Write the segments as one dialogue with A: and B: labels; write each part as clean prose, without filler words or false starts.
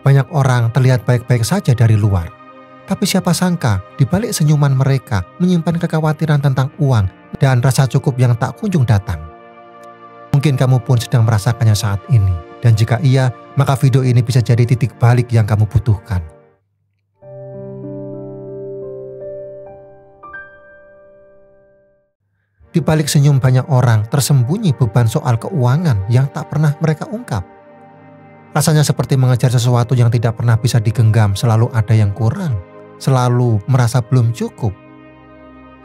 A: Banyak orang terlihat baik-baik saja dari luar. Tapi siapa sangka di balik senyuman mereka menyimpan kekhawatiran tentang uang dan rasa cukup yang tak kunjung datang. Mungkin kamu pun sedang merasakannya saat ini. Dan jika iya, maka video ini bisa jadi titik balik yang kamu butuhkan. Di balik senyum banyak orang tersembunyi beban soal keuangan yang tak pernah mereka ungkap. Rasanya seperti mengejar sesuatu yang tidak pernah bisa digenggam, selalu ada yang kurang, selalu merasa belum cukup.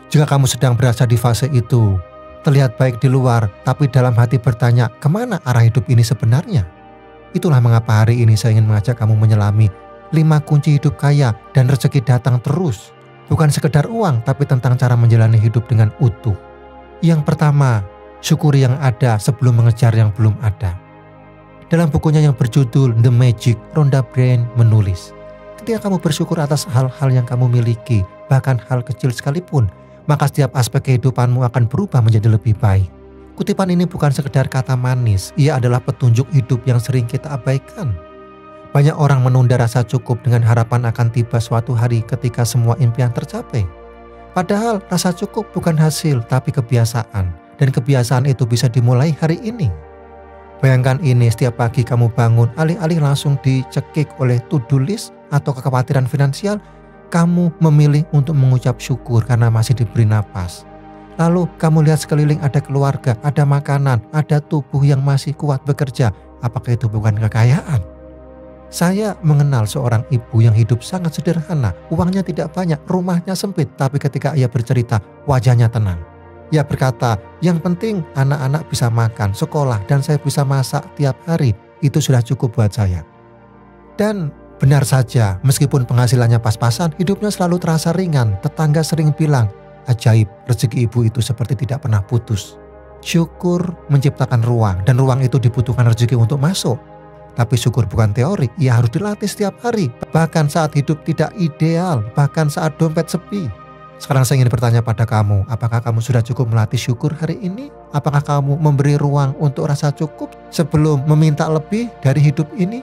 A: Jika kamu sedang berada di fase itu, terlihat baik di luar, tapi dalam hati bertanya, kemana arah hidup ini sebenarnya? Itulah mengapa hari ini saya ingin mengajak kamu menyelami 5 kunci hidup kaya dan rezeki datang terus. Bukan sekedar uang, tapi tentang cara menjalani hidup dengan utuh. Yang pertama, syukuri yang ada sebelum mengejar yang belum ada. Dalam bukunya yang berjudul The Magic, Rhonda Byrne menulis, ketika kamu bersyukur atas hal-hal yang kamu miliki, bahkan hal kecil sekalipun, maka setiap aspek kehidupanmu akan berubah menjadi lebih baik. Kutipan ini bukan sekedar kata manis, ia adalah petunjuk hidup yang sering kita abaikan. Banyak orang menunda rasa cukup dengan harapan akan tiba suatu hari ketika semua impian tercapai. Padahal rasa cukup bukan hasil, tapi kebiasaan. Dan kebiasaan itu bisa dimulai hari ini. Bayangkan ini, setiap pagi kamu bangun, alih-alih langsung dicekik oleh to-do list atau kekhawatiran finansial, kamu memilih untuk mengucap syukur karena masih diberi napas. Lalu kamu lihat sekeliling, ada keluarga, ada makanan, ada tubuh yang masih kuat bekerja. Apakah itu bukan kekayaan? Saya mengenal seorang ibu yang hidup sangat sederhana. Uangnya tidak banyak, rumahnya sempit, tapi ketika ia bercerita, wajahnya tenang. Ia berkata, yang penting anak-anak bisa makan, sekolah, dan saya bisa masak tiap hari. Itu sudah cukup buat saya. Dan benar saja, meskipun penghasilannya pas-pasan, hidupnya selalu terasa ringan. Tetangga sering bilang, ajaib, rezeki ibu itu seperti tidak pernah putus. Syukur menciptakan ruang, dan ruang itu dibutuhkan rezeki untuk masuk. Tapi syukur bukan teori, ia harus dilatih setiap hari. Bahkan saat hidup tidak ideal, bahkan saat dompet sepi. Sekarang saya ingin bertanya pada kamu, apakah kamu sudah cukup melatih syukur hari ini? Apakah kamu memberi ruang untuk rasa cukup sebelum meminta lebih dari hidup ini?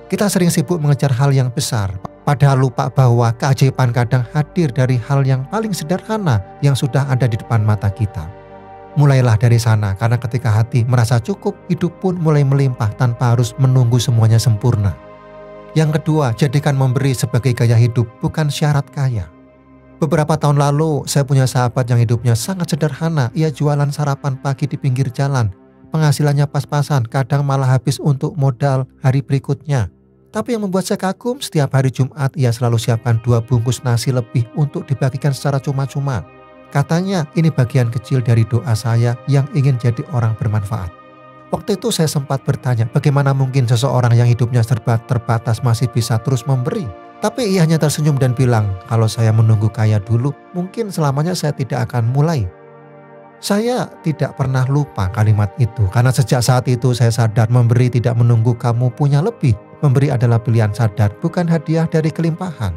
A: Kita sering sibuk mengejar hal yang besar, padahal lupa bahwa keajaiban kadang hadir dari hal yang paling sederhana yang sudah ada di depan mata kita. Mulailah dari sana, karena ketika hati merasa cukup, hidup pun mulai melimpah tanpa harus menunggu semuanya sempurna. Yang kedua, jadikan memberi sebagai gaya hidup, bukan syarat kaya. Beberapa tahun lalu, saya punya sahabat yang hidupnya sangat sederhana. Ia jualan sarapan pagi di pinggir jalan. Penghasilannya pas-pasan, kadang malah habis untuk modal hari berikutnya. Tapi yang membuat saya kagum, setiap hari Jumat ia selalu siapkan 2 bungkus nasi lebih untuk dibagikan secara cuma-cuma. Katanya, ini bagian kecil dari doa saya yang ingin jadi orang bermanfaat. Waktu itu saya sempat bertanya, bagaimana mungkin seseorang yang hidupnya serba terbatas masih bisa terus memberi? Tapi ia hanya tersenyum dan bilang, kalau saya menunggu kaya dulu, mungkin selamanya saya tidak akan mulai. Saya tidak pernah lupa kalimat itu, karena sejak saat itu saya sadar memberi tidak menunggu kamu punya lebih. Memberi adalah pilihan sadar, bukan hadiah dari kelimpahan.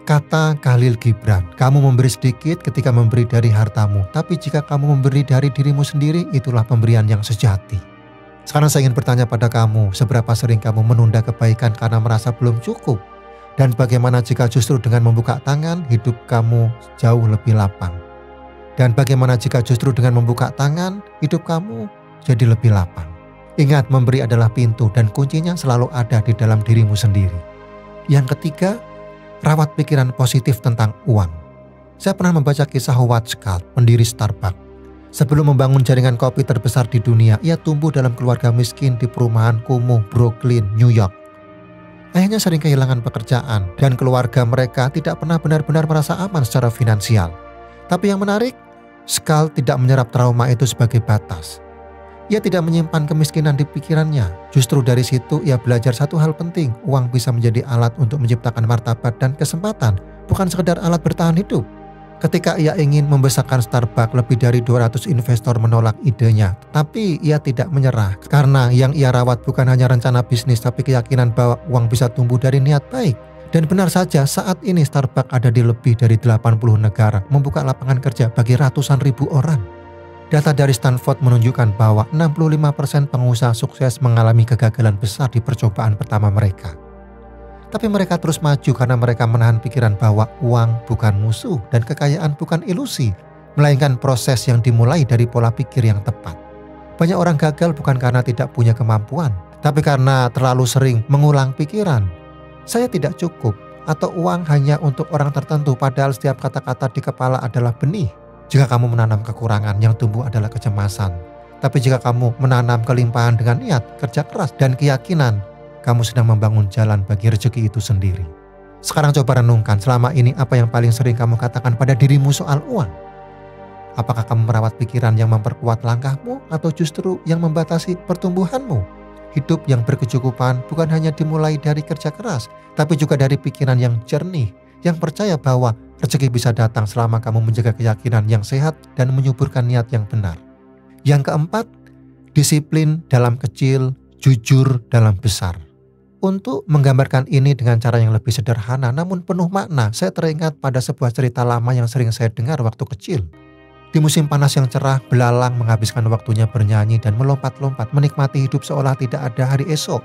A: Kata Khalil Gibran, kamu memberi sedikit ketika memberi dari hartamu, tapi jika kamu memberi dari dirimu sendiri, itulah pemberian yang sejati. Sekarang saya ingin bertanya pada kamu, seberapa sering kamu menunda kebaikan karena merasa belum cukup? Dan bagaimana jika justru dengan membuka tangan, hidup kamu jauh lebih lapang? Dan bagaimana jika justru dengan membuka tangan, hidup kamu jadi lebih lapang? Ingat, memberi adalah pintu dan kuncinya selalu ada di dalam dirimu sendiri. Yang ketiga, rawat pikiran positif tentang uang. Saya pernah membaca kisah Howard Schultz, pendiri Starbucks. Sebelum membangun jaringan kopi terbesar di dunia, ia tumbuh dalam keluarga miskin di perumahan kumuh Brooklyn, New York. Ayahnya sering kehilangan pekerjaan dan keluarga mereka tidak pernah benar-benar merasa aman secara finansial. Tapi yang menarik, Schultz tidak menyerap trauma itu sebagai batas. Ia tidak menyimpan kemiskinan di pikirannya. Justru dari situ ia belajar satu hal penting, uang bisa menjadi alat untuk menciptakan martabat dan kesempatan, bukan sekedar alat bertahan hidup. Ketika ia ingin membesarkan Starbucks, lebih dari 200 investor menolak idenya. Tapi ia tidak menyerah, karena yang ia rawat bukan hanya rencana bisnis, tapi keyakinan bahwa uang bisa tumbuh dari niat baik. Dan benar saja, saat ini Starbucks ada di lebih dari 80 negara, membuka lapangan kerja bagi ratusan ribu orang. Data dari Stanford menunjukkan bahwa 65% pengusaha sukses mengalami kegagalan besar di percobaan pertama mereka. Tapi mereka terus maju karena mereka menahan pikiran bahwa uang bukan musuh dan kekayaan bukan ilusi, melainkan proses yang dimulai dari pola pikir yang tepat. Banyak orang gagal bukan karena tidak punya kemampuan, tapi karena terlalu sering mengulang pikiran. Saya tidak cukup, atau uang hanya untuk orang tertentu, padahal setiap kata-kata di kepala adalah benih. Jika kamu menanam kekurangan, yang tumbuh adalah kecemasan. Tapi jika kamu menanam kelimpahan dengan niat, kerja keras, dan keyakinan, kamu sedang membangun jalan bagi rezeki itu sendiri. Sekarang coba renungkan, selama ini apa yang paling sering kamu katakan pada dirimu soal uang? Apakah kamu merawat pikiran yang memperkuat langkahmu atau justru yang membatasi pertumbuhanmu? Hidup yang berkecukupan bukan hanya dimulai dari kerja keras, tapi juga dari pikiran yang jernih, yang percaya bahwa rezeki bisa datang selama kamu menjaga keyakinan yang sehat dan menyuburkan niat yang benar. Yang keempat, disiplin dalam kecil, jujur dalam besar. Untuk menggambarkan ini dengan cara yang lebih sederhana namun penuh makna, saya teringat pada sebuah cerita lama yang sering saya dengar waktu kecil. Di musim panas yang cerah, belalang menghabiskan waktunya bernyanyi dan melompat-lompat menikmati hidup seolah tidak ada hari esok.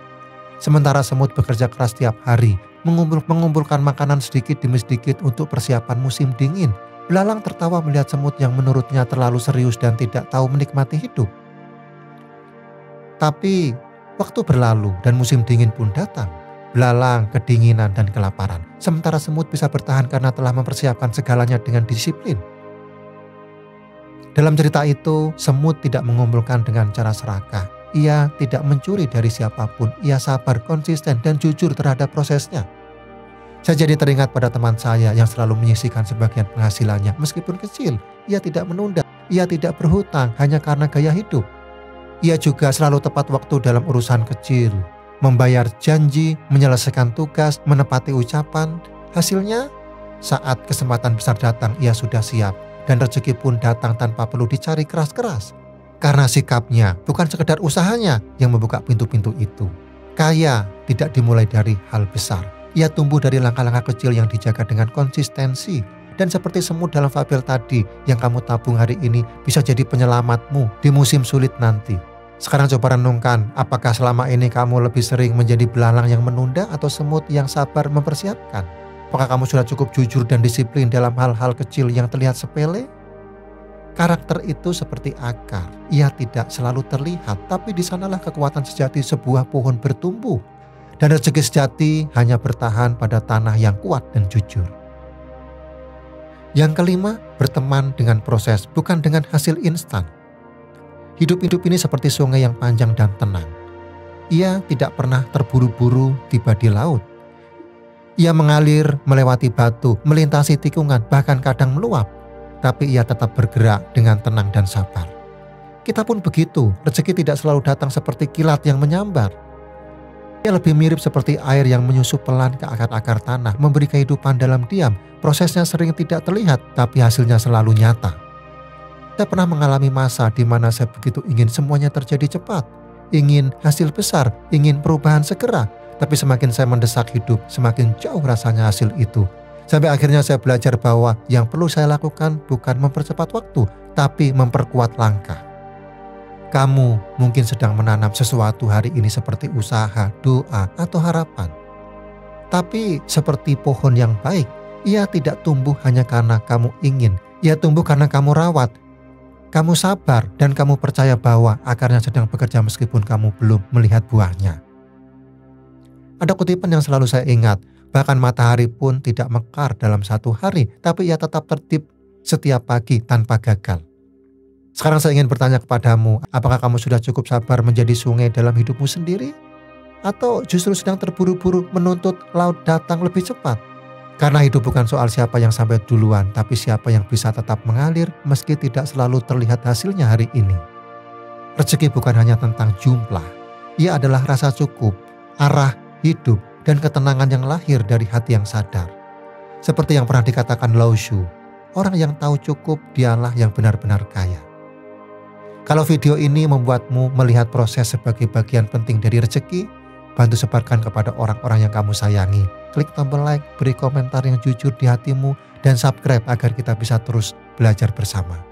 A: Sementara semut bekerja keras setiap hari, mengumpulkan makanan sedikit demi sedikit untuk persiapan musim dingin. Belalang tertawa melihat semut yang menurutnya terlalu serius dan tidak tahu menikmati hidup. Tapi waktu berlalu dan musim dingin pun datang. Belalang kedinginan dan kelaparan. Sementara semut bisa bertahan karena telah mempersiapkan segalanya dengan disiplin. Dalam cerita itu, semut tidak mengumpulkan dengan cara serakah. Ia tidak mencuri dari siapapun. Ia sabar, konsisten, dan jujur terhadap prosesnya. Saya jadi teringat pada teman saya yang selalu menyisihkan sebagian penghasilannya. Meskipun kecil, ia tidak menunda. Ia tidak berhutang hanya karena gaya hidup. Ia juga selalu tepat waktu dalam urusan kecil. Membayar janji, menyelesaikan tugas, menepati ucapan. Hasilnya, saat kesempatan besar datang, ia sudah siap. Dan rezeki pun datang tanpa perlu dicari keras-keras. Karena sikapnya, bukan sekedar usahanya yang membuka pintu-pintu itu. Kaya tidak dimulai dari hal besar. Ia tumbuh dari langkah-langkah kecil yang dijaga dengan konsistensi. Dan seperti semut dalam fabel tadi, yang kamu tabung hari ini bisa jadi penyelamatmu di musim sulit nanti. Sekarang coba renungkan, apakah selama ini kamu lebih sering menjadi belalang yang menunda atau semut yang sabar mempersiapkan? Apakah kamu sudah cukup jujur dan disiplin dalam hal-hal kecil yang terlihat sepele? Karakter itu seperti akar. Ia tidak selalu terlihat, tapi di sanalah kekuatan sejati sebuah pohon bertumbuh. Dan rezeki sejati hanya bertahan pada tanah yang kuat dan jujur. Yang kelima, berteman dengan proses, bukan dengan hasil instan. Hidup-hidup ini seperti sungai yang panjang dan tenang. Ia tidak pernah terburu-buru tiba di laut. Ia mengalir, melewati batu, melintasi tikungan, bahkan kadang meluap. Tapi ia tetap bergerak dengan tenang dan sabar. Kita pun begitu, rezeki tidak selalu datang seperti kilat yang menyambar. Ia lebih mirip seperti air yang menyusup pelan ke akar-akar tanah, memberi kehidupan dalam diam. Prosesnya sering tidak terlihat, tapi hasilnya selalu nyata. Saya pernah mengalami masa di mana saya begitu ingin semuanya terjadi cepat. Ingin hasil besar, ingin perubahan segera. Tapi semakin saya mendesak hidup, semakin jauh rasanya hasil itu. Sampai akhirnya saya belajar bahwa yang perlu saya lakukan bukan mempercepat waktu, tapi memperkuat langkah. Kamu mungkin sedang menanam sesuatu hari ini seperti usaha, doa, atau harapan. Tapi seperti pohon yang baik, ia tidak tumbuh hanya karena kamu ingin. Ia tumbuh karena kamu rawat. Kamu sabar dan kamu percaya bahwa akarnya sedang bekerja meskipun kamu belum melihat buahnya. Ada kutipan yang selalu saya ingat, bahkan matahari pun tidak mekar dalam satu hari, tapi ia tetap tertib setiap pagi tanpa gagal. Sekarang saya ingin bertanya kepadamu, apakah kamu sudah cukup sabar menjadi sungai dalam hidupmu sendiri? Atau justru sedang terburu-buru menuntut laut datang lebih cepat? Karena hidup bukan soal siapa yang sampai duluan, tapi siapa yang bisa tetap mengalir meski tidak selalu terlihat hasilnya hari ini. Rezeki bukan hanya tentang jumlah, ia adalah rasa cukup, arah hidup, dan ketenangan yang lahir dari hati yang sadar. Seperti yang pernah dikatakan Lao Tzu, orang yang tahu cukup dialah yang benar-benar kaya. Kalau video ini membuatmu melihat proses sebagai bagian penting dari rezeki, bantu sebarkan kepada orang-orang yang kamu sayangi. Klik tombol like, beri komentar yang jujur di hatimu, dan subscribe agar kita bisa terus belajar bersama.